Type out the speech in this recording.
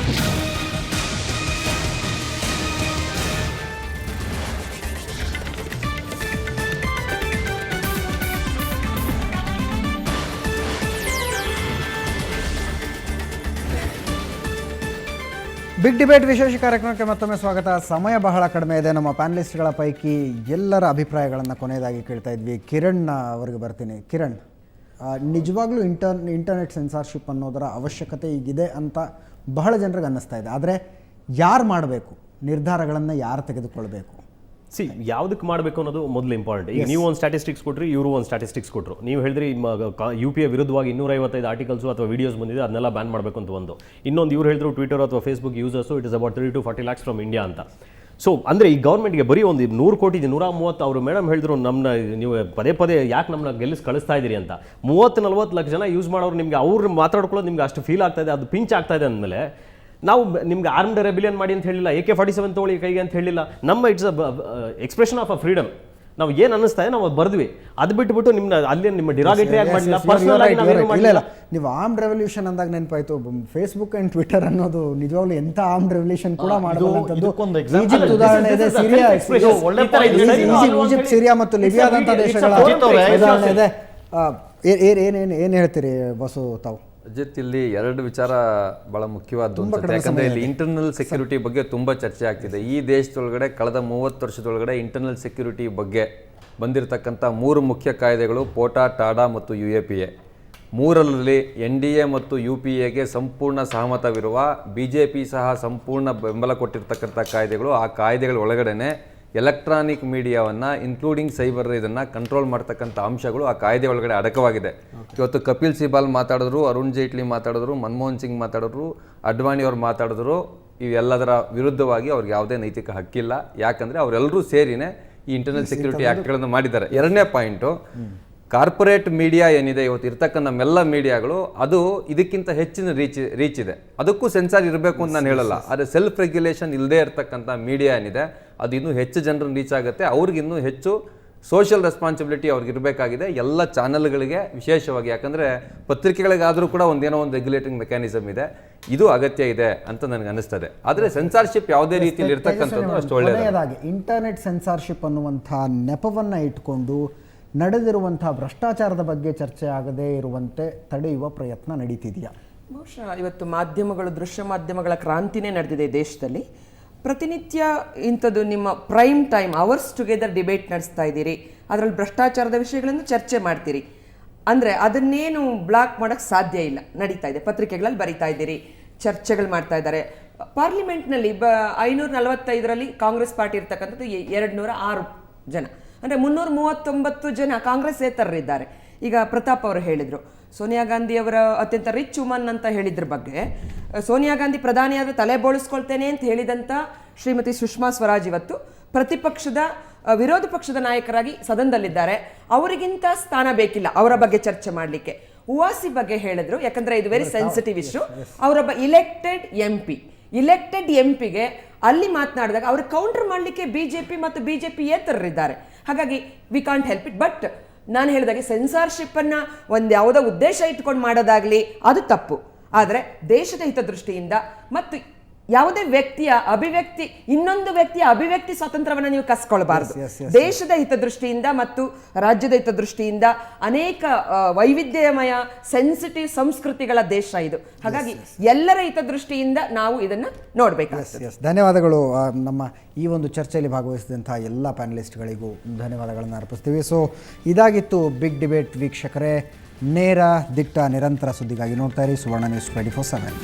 Big debate ವಿಶೇಷ ಕಾರ್ಯಕ್ರಮಕ್ಕೆ ಮತ್ತೊಮ್ಮೆ ಸ್ವಾಗತ. ಸಮಯ ಬಹಳ ಕಡಿಮೆ ಇದೆ. ನಮ್ಮ ಪ್ಯಾನಲಿಸ್ಟ್ಗಳ ಪೈಕಿ ಎಲ್ಲರ ಅಭಿಪ್ರಾಯಗಳನ್ನು ಕೊನೆಯದಾಗಿ ಕೇಳ್ತಾ ಇದ್ವಿ. ಕಿರಣ್ ಅವರಿಗೆ ಬರ್ತೀನಿ. ಕಿರಣ್, ನಿಜವಾಗ್ಲೂ ಇಂಟರ್ನೆಟ್ ಸೆನ್ಸಾರ್ಶಿಪ್ ಅನ್ನೋದರ ಅವಶ್ಯಕತೆ ಈಗಿದೆ ಅಂತ ಬಹಳ ಜನರಿಗೆ ಅನ್ನಿಸ್ತಾ ಇದೆ. ಆದರೆ ಯಾರು ಮಾಡಬೇಕು, ನಿರ್ಧಾರಗಳನ್ನು ಯಾರು ತೆಗೆದುಕೊಳ್ಬೇಕು? ಯಾವುದಕ್ಕೆ ಮಾಡಬೇಕು ಅನ್ನೋದು ಮೊದಲು ಇಂಪಾರ್ಟೆಂಟ್. ಈಗ ನೀವು ಒಂದು ಸ್ಟ್ಯಾಟಿಸ್ಟಿಕ್ಸ್ ಕೊಟ್ಟರು, ಇವರು ಒಂದು ಸ್ಟ್ಯಾಟಿಸ್ಟಿಕ್ಸ್ ಕೊಟ್ಟರು. ನೀವು ಹೇಳಿದ್ರಿ UPA ವಿರುದ್ಧವಾಗಿ 255 ಆರ್ಟಿಕಲ್ಸು ಅಥವಾ ವಿಡಿಯೋಸ್ ಬಂದಿದೆ, ಅದನ್ನೆಲ್ಲ ಬ್ಯಾನ್ ಮಾಡಬೇಕು ಅಂತ ಒಂದು. ಇನ್ನೊಂದು ಇವ್ರು ಹೇಳಿದ್ರು ಟ್ವಿಟರ್ ಅಥವಾ Facebook users it is about 30 to 40 lakhs from India ಅಂತ. ಸೊ ಅಂದರೆ ಈ ಗೌರ್ಮೆಂಟ್ಗೆ ಬರೀ ಒಂದು 100 ಕೋಟಿ 130 ಅವರು ಮೇಡಮ್ ಹೇಳಿದ್ರು ನಮ್ಮನ್ನ ನೀವು ಪದೇ ಯಾಕೆ ನಮ್ಮನ್ನ ಕಳಿಸ್ತಾ ಇದ್ದೀರಿ ಅಂತ. 30-40 ಲಕ್ಷ ಜನ ಯೂಸ್ ಮಾಡೋರು ನಿಮಗೆ ಅವ್ರು ಮಾತಾಡ್ಕೊಳ್ಳೋದು ನಿಮ್ಗೆ ಅಷ್ಟು ಫೀಲ್ ಆಗ್ತಾ ಇದೆ, ಅದು ಪಿಂಚ್ ಆಗ್ತಾ ಇದೆ ಅಂದಮೇಲೆ ನಾವು ನಿಮ್ಗೆ ಆರ್ಮ್ಡ್ ರೆಬಿಲಿಯನ್ ಮಾಡಿ ಅಂತ ಹೇಳಿಲ್ಲ, AK-47 ತೊಗೊಳ್ಳಿ ಕೈಗೆ ಅಂತ ಹೇಳಿಲ್ಲ. ನಮ್ಮ it's expression of a freedom. ನಾವು ಏನು ಅನ್ನಿಸ್ತಾ ಇದೆ ನಾವು ಬರ್ದ್ವಿ. ಅದು ಬಿಟ್ಟುಬಿಟ್ಟು ಅಲ್ಲಿ ನಿಮ್ಮ ಡಿರಾಗೇಟರಿ ಆಗಿ ಮಾಡಿಲ್ಲ, ಪರ್ಸನಲ್ ಆಗಿ ಇಲ್ಲ. ನೀವು ಆರ್ಮ್ಡ್ ರೆವಲ್ಯೂಷನ್ ಅಂದಾಗ ನೆನಪಾಯ್ತು, ಫೇಸ್ಬುಕ್ ಅಂಡ್ ಟ್ವಿಟರ್ ಅನ್ನೋದು ನಿಜವಾಗ್ಲೂ ಎಂಥ ಆರ್ಮ್ಡ್ ರೆವಲ್ಯೂಷನ್ ಕೂಡ ಮಾಡಬಲ್ಲಂಥದ್ದು. ಈಜಿಪ್ಟ್ ಉದಾಹರಣೆ ಇದೆ, ಈಜಿಪ್ಟ್, ಸಿರಿಯಾ ಮತ್ತು ಲಿಬಿಯಾದಂಥ ದೇಶಗಳ ಉದಾಹರಣೆ ಇದೆ. ಏನು ಹೇಳ್ತೀರಿ ಬಸು ತಾವು? ಅಜಿತ್, ಇಲ್ಲಿ ಎರಡು ವಿಚಾರ ಬಹಳ ಮುಖ್ಯವಾದ್ದು ಅನ್ಸುತ್ತೆ. ಯಾಕಂದ್ರೆ ಇಲ್ಲಿ ಇಂಟರ್ನಲ್ ಸೆಕ್ಯೂರಿಟಿ ಬಗ್ಗೆ ತುಂಬಾ ಚರ್ಚೆ ಆಗ್ತಿದೆ. ಈ ದೇಶದೊಳಗಡೆ ಕಳೆದ 30 ವರ್ಷದೊಳಗಡೆ ಇಂಟರ್ನಲ್ ಸೆಕ್ಯೂರಿಟಿ ಬಗ್ಗೆ ಬಂದಿರತಕ್ಕಂಥ 3 ಮುಖ್ಯ ಕಾಯ್ದೆಗಳು ಪೋಟಾ, ಟಾಡಾ ಮತ್ತು UAPA. 3ರಲ್ಲಿ NDA ಮತ್ತು UPAಗೆ ಸಂಪೂರ್ಣ ಸಹಮತವಿರುವ, BJP ಸಹ ಸಂಪೂರ್ಣ ಬೆಂಬಲ ಕೊಟ್ಟಿರ್ತಕ್ಕಂಥ ಕಾಯ್ದೆಗಳು. ಆ ಕಾಯ್ದೆಗಳ ಒಳಗಡೆನೆ ಎಲೆಕ್ಟ್ರಾನಿಕ್ ಮೀಡಿಯಾವನ್ನು ಇನ್ಕ್ಲೂಡಿಂಗ್ ಸೈಬರ್ ಇದನ್ನು ಕಂಟ್ರೋಲ್ ಮಾಡ್ತಕ್ಕಂಥ ಅಂಶಗಳು ಆ ಕಾಯ್ದೆ ಒಳಗಡೆ ಅಡಕವಾಗಿದೆ. ಇವತ್ತು ಕಪಿಲ್ ಸಿಬಾಲ್ ಮಾತಾಡಿದ್ರು, ಅರುಣ್ ಜೇಟ್ಲಿ ಮಾತಾಡಿದ್ರು, ಮನಮೋಹನ್ ಸಿಂಗ್ ಮಾತಾಡಿದ್ರು, ಅಡ್ವಾಣಿ ಅವ್ರು ಮಾತಾಡಿದ್ರು. ಇವೆಲ್ಲದರ ವಿರುದ್ಧವಾಗಿ ಅವ್ರಿಗೆ ಯಾವುದೇ ನೈತಿಕ ಹಕ್ಕಿಲ್ಲ. ಯಾಕಂದರೆ ಅವರೆಲ್ಲರೂ ಸೇರಿನೇ ಈ ಇಂಟರ್ನಲ್ ಸೆಕ್ಯೂರಿಟಿ ಆ್ಯಕ್ಟ್ಗಳನ್ನು ಮಾಡಿದ್ದಾರೆ. ಎರಡನೇ ಪಾಯಿಂಟು, ಕಾರ್ಪೊರೇಟ್ ಮೀಡಿಯಾ ಏನಿದೆ ಇವತ್ತು ಇರ್ತಕ್ಕಂಥ ನಮ್ಮೆಲ್ಲ ಮೀಡಿಯಾಗಳು, ಅದು ಇದಕ್ಕಿಂತ ಹೆಚ್ಚಿನ ರೀಚ್ ಇದೆ. ಅದಕ್ಕೂ ಸೆನ್ಸಾರ್ ಇರಬೇಕು ಅಂತ ನಾನು ಹೇಳಲ್ಲ. ಆದರೆ ಸೆಲ್ಫ್ ರೆಗ್ಯುಲೇಷನ್ ಇಲ್ಲದೆ ಇರತಕ್ಕಂಥ ಮೀಡಿಯಾ ಏನಿದೆ ಅದು ಇನ್ನೂ ಹೆಚ್ಚು ಜನರನ್ನು ರೀಚ್ ಆಗುತ್ತೆ. ಅವ್ರಿಗಿನ್ನೂ ಹೆಚ್ಚು ಸೋಷಿಯಲ್ ರೆಸ್ಪಾನ್ಸಿಬಿಲಿಟಿ ಅವ್ರಿಗೆ ಇರಬೇಕಾಗಿದೆ, ಎಲ್ಲ ಚಾನಲ್ಗಳಿಗೆ ವಿಶೇಷವಾಗಿ. ಯಾಕಂದರೆ ಪತ್ರಿಕೆಗಳಿಗಾದರೂ ಕೂಡ ಒಂದೇನೋ ಒಂದು ರೆಗ್ಯುಲೇಟಿಂಗ್ ಮೆಕ್ಯಾನಿಸಮ್ ಇದೆ, ಇದು ಅಗತ್ಯ ಇದೆ ಅಂತ ನನಗೆ ಅನಿಸ್ತದೆ. ಆದರೆ ಸೆನ್ಸಾರ್ಶಿಪ್ ಯಾವುದೇ ರೀತಿಯಲ್ಲಿ ಇರ್ತಕ್ಕಂಥದ್ದು ಅಷ್ಟು ಒಳ್ಳೆಯದಾಗಿ ಇಂಟರ್ನೆಟ್ ಸೆನ್ಸಾರ್ಶಿಪ್ ಅನ್ನುವಂಥ ನೆಪವನ್ನು ಇಟ್ಕೊಂಡು ನಡೆದಿರುವಂಥ ಭ್ರಷ್ಟಾಚಾರದ ಬಗ್ಗೆ ಚರ್ಚೆ ಆಗದೇ ಇರುವಂತೆ ತಡೆಯುವ ಪ್ರಯತ್ನ ನಡೀತಿದೆಯಾ? ಬಹುಶಃ ಇವತ್ತು ಮಾಧ್ಯಮಗಳು, ದೃಶ್ಯ ಮಾಧ್ಯಮಗಳ ಕ್ರಾಂತಿನೇ ನಡೆದಿದೆ ದೇಶದಲ್ಲಿ. ಪ್ರತಿನಿತ್ಯ ಇಂಥದ್ದು ನಿಮ್ಮ prime time hours together debate ನಡೆಸ್ತಾ ಇದ್ದೀರಿ, ಅದರಲ್ಲಿ ಭ್ರಷ್ಟಾಚಾರದ ವಿಷಯಗಳನ್ನು ಚರ್ಚೆ ಮಾಡ್ತೀರಿ. ಅಂದರೆ ಅದನ್ನೇನು ಬ್ಲಾಕ್ ಮಾಡೋಕ್ಕೆ ಸಾಧ್ಯ ಇಲ್ಲ, ನಡೀತಾ ಇದೆ. ಪತ್ರಿಕೆಗಳಲ್ಲಿ ಬರಿತಾ ಇದ್ದೀರಿ, ಚರ್ಚೆಗಳು ಮಾಡ್ತಾ ಇದ್ದಾರೆ. ಪಾರ್ಲಿಮೆಂಟ್ನಲ್ಲಿ 545ರಲ್ಲಿ ಕಾಂಗ್ರೆಸ್ ಪಾರ್ಟಿ ಇರ್ತಕ್ಕಂಥದ್ದು 206 ಜನ, ಅಂದರೆ 339 ಜನ ಕಾಂಗ್ರೆಸ್ಸೇತರರಿದ್ದಾರೆ. ಈಗ ಪ್ರತಾಪ್ ಅವರು ಹೇಳಿದರು, ಸೋನಿಯಾ ಗಾಂಧಿಯವರ ಅತ್ಯಂತ ರಿಚ್ ವುಮನ್ ಅಂತ ಹೇಳಿದ್ರ ಬಗ್ಗೆ, ಸೋನಿಯಾ ಗಾಂಧಿ ಪ್ರಧಾನಿಯಾದರೆ ತಲೆ ಬೋಳಿಸ್ಕೊಳ್ತೇನೆ ಅಂತ ಹೇಳಿದಂಥ ಶ್ರೀಮತಿ ಸುಷ್ಮಾ ಸ್ವರಾಜ್ ಇವತ್ತು ಪ್ರತಿಪಕ್ಷದ ವಿರೋಧ ಪಕ್ಷದ ನಾಯಕರಾಗಿ ಸದನದಲ್ಲಿದ್ದಾರೆ. ಅವರಿಗಿಂತ ಸ್ಥಾನ ಬೇಕಿಲ್ಲ ಅವರ ಬಗ್ಗೆ ಚರ್ಚೆ ಮಾಡಲಿಕ್ಕೆ. ಉವಾಸಿ ಬಗ್ಗೆ ಹೇಳಿದ್ರು, ಯಾಕಂದರೆ ಇದು ವೆರಿ ಸೆನ್ಸಿಟಿವ್ ಇಶ್ಯೂ. ಅವರೊಬ್ಬ ಇಲೆಕ್ಟೆಡ್ ಎಂಪಿಗೆ ಅಲ್ಲಿ ಮಾತನಾಡಿದಾಗ ಅವ್ರು ಕೌಂಟರ್ ಮಾಡಲಿಕ್ಕೆ BJP ಮತ್ತು BJPಯೇತರರಿದ್ದಾರೆ. ಹಾಗಾಗಿ we can't help it. But ನಾನು ಹೇಳಿದಾಗೆ ಸೆನ್ಸಾರ್ಶಿಪ್ಪನ್ನು ಒಂದು ಯಾವುದೋ ಉದ್ದೇಶ ಇಟ್ಕೊಂಡು ಮಾಡೋದಾಗಲಿ ಅದು ತಪ್ಪು. ಆದರೆ ದೇಶದ ಹಿತದೃಷ್ಟಿಯಿಂದ ಮತ್ತು ಯಾವುದೇ ವ್ಯಕ್ತಿಯ ಅಭಿವ್ಯಕ್ತಿ, ಇನ್ನೊಂದು ವ್ಯಕ್ತಿಯ ಅಭಿವ್ಯಕ್ತಿ ಸ್ವಾತಂತ್ರ್ಯವನ್ನು ನೀವು ಕಸ್ಕೊಳ್ಬಾರ್ದು. ದೇಶದ ಹಿತದೃಷ್ಟಿಯಿಂದ ಮತ್ತು ರಾಜ್ಯದ ಹಿತದೃಷ್ಟಿಯಿಂದ ಅನೇಕ ವೈವಿಧ್ಯಮಯ ಸೆನ್ಸಿಟಿವ್ ಸಂಸ್ಕೃತಿಗಳ ದೇಶ ಇದು. ಹಾಗಾಗಿ ಎಲ್ಲರ ಹಿತದೃಷ್ಟಿಯಿಂದ ನಾವು ಇದನ್ನು ನೋಡಬೇಕಾಗ್ತದೆ. ಧನ್ಯವಾದಗಳು. ನಮ್ಮ ಈ ಒಂದು ಚರ್ಚೆಯಲ್ಲಿ ಭಾಗವಹಿಸಿದಂಥ ಎಲ್ಲ ಪ್ಯಾನಲಿಸ್ಟ್ಗಳಿಗೂ ಧನ್ಯವಾದಗಳನ್ನು ಅರ್ಪಿಸ್ತೀವಿ. ಸೊ ಇದಾಗಿತ್ತು ಬಿಗ್ ಡಿಬೇಟ್ ವೀಕ್ಷಕರೇ. ನೇರ, ದಿಟ್ಟ, ನಿರಂತರ ಸುದ್ದಿಗಾಗಿ ನೋಡ್ತಾ ಇರಿ ಸುವರ್ಣ ನ್ಯೂಸ್ 24/7.